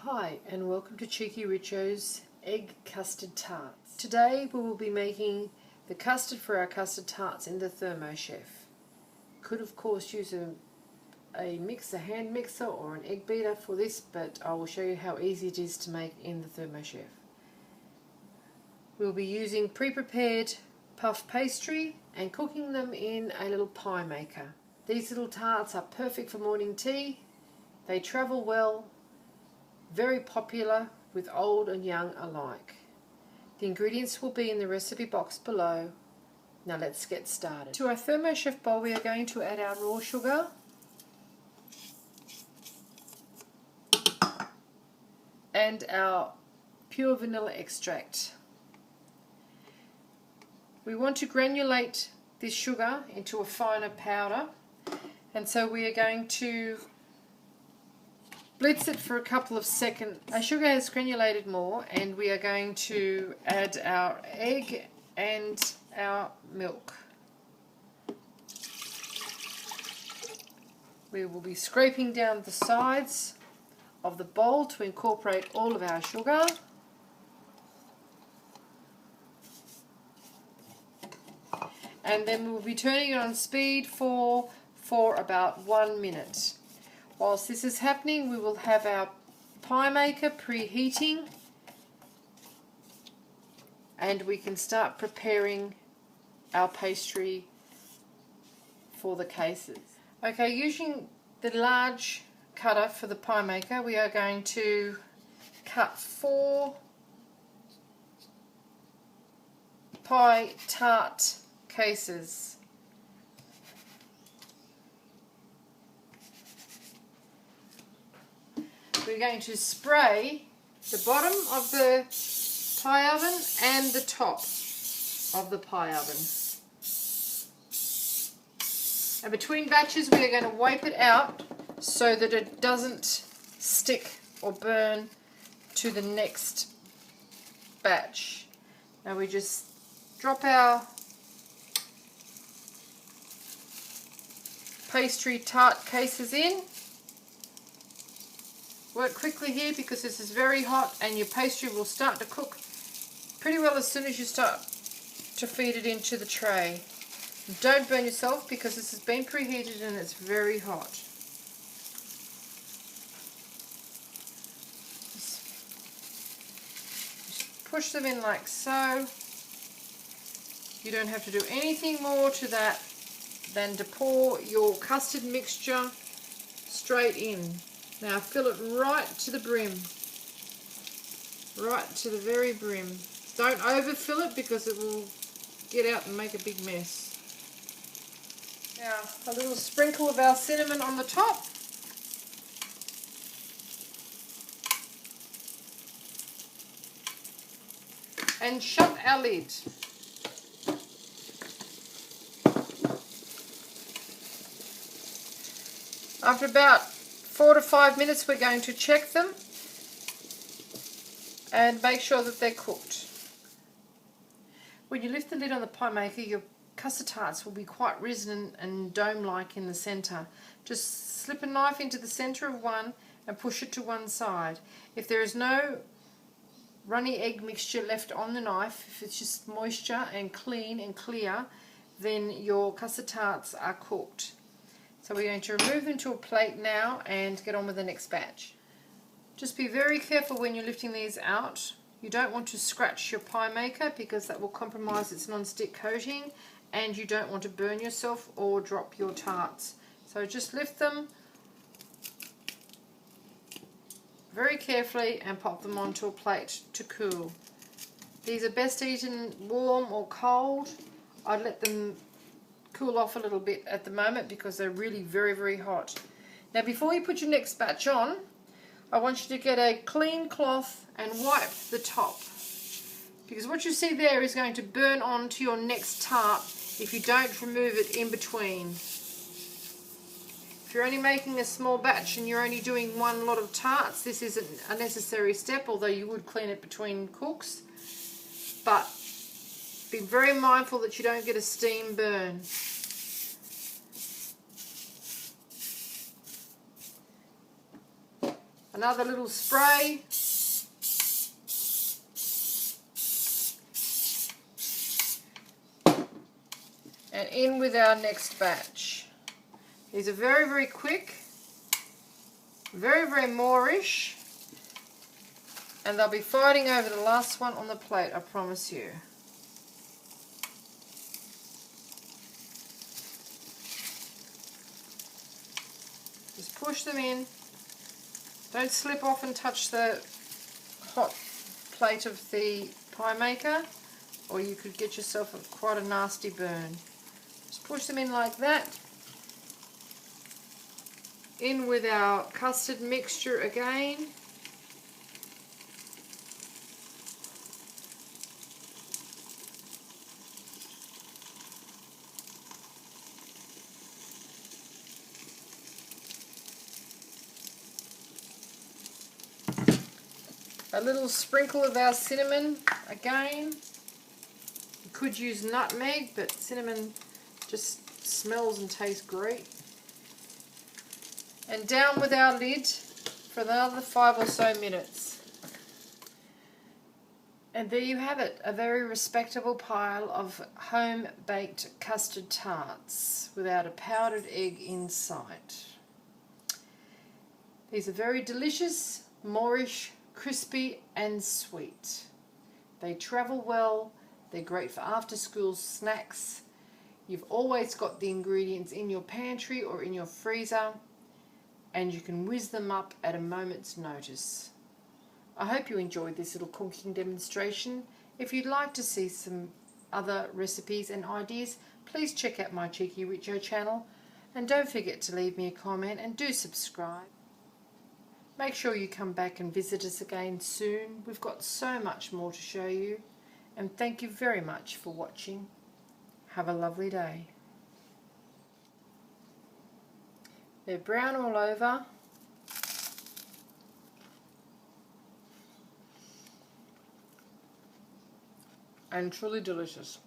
Hi and welcome to cheekyricho's egg custard tarts. Today we will be making the custard for our custard tarts in the Thermochef. Could of course use a mixer, hand mixer or an egg beater for this, but I will show you how easy it is to make in the Thermochef. We'll be using pre-prepared puff pastry and cooking them in a little pie maker. These little tarts are perfect for morning tea. They travel well. Very popular with old and young alike. The ingredients will be in the recipe box below. Now let's get started. To our Thermochef bowl we are going to add our raw sugar, and our pure vanilla extract. We want to granulate this sugar into a finer powder, and so we are going to blitz it for a couple of seconds. Our sugar has granulated more, and we are going to add our egg and our milk. We will be scraping down the sides of the bowl to incorporate all of our sugar. And then we will be turning it on speed for about 1 minute. Whilst this is happening, we will have our pie maker preheating, and we can start preparing our pastry for the cases. Okay, using the large cutter for the pie maker, we are going to cut 4 pie tart cases. We're going to spray the bottom of the pie oven and the top of the pie oven. And between batches we are going to wipe it out so that it doesn't stick or burn to the next batch. Now we just drop our pastry tart cases in. Work quickly here because this is very hot and your pastry will start to cook pretty well as soon as you start to feed it into the tray. Don't burn yourself because this has been preheated and it's very hot. Just push them in like so. You don't have to do anything more to that than to pour your custard mixture straight in. Now fill it right to the brim, right to the very brim. Don't overfill it because it will get out and make a big mess. Now a little sprinkle of our cinnamon on the top. And shut our lid. After about 4 to 5 minutes we're going to check them and make sure that they're cooked. When you lift the lid on the pie maker, your custard tarts will be quite risen and dome-like in the centre. Just slip a knife into the centre of one and push it to one side. If there is no runny egg mixture left on the knife, if it's just moisture and clean and clear, then your custard tarts are cooked. So we're going to remove them to a plate now and get on with the next batch. Just be very careful when you're lifting these out. You don't want to scratch your pie maker because that will compromise its non-stick coating, and you don't want to burn yourself or drop your tarts. So just lift them very carefully and pop them onto a plate to cool. These are best eaten warm or cold. I'd let them cool off a little bit at the moment because they're really very hot. Now before you put your next batch on, I want you to get a clean cloth and wipe the top, because what you see there is going to burn onto your next tart if you don't remove it in between. If you're only making a small batch and you're only doing one lot of tarts, this isn't a necessary step, although you would clean it between cooks. But be very mindful that you don't get a steam burn. Another little spray. And in with our next batch. These are very, very quick, very, very moreish, and they'll be fighting over the last one on the plate, I promise you. Just push them in. Don't slip off and touch the hot plate of the pie maker, or you could get yourself quite a nasty burn. Just push them in like that. In with our custard mixture again. A little sprinkle of our cinnamon again. You could use nutmeg, but cinnamon just smells and tastes great. And down with our lid for another 5 or so minutes. And there you have it, a very respectable pile of home-baked custard tarts without a powdered egg in sight. These are very delicious, moreish, crispy and sweet. They travel well, they're great for after-school snacks. You've always got the ingredients in your pantry or in your freezer, and you can whiz them up at a moment's notice. I hope you enjoyed this little cooking demonstration. If you'd like to see some other recipes and ideas, please check out my Cheeky Richo channel, and don't forget to leave me a comment and do subscribe. Make sure you come back and visit us again soon. We've got so much more to show you, and thank you very much for watching. Have a lovely day. They're brown all over. And truly delicious.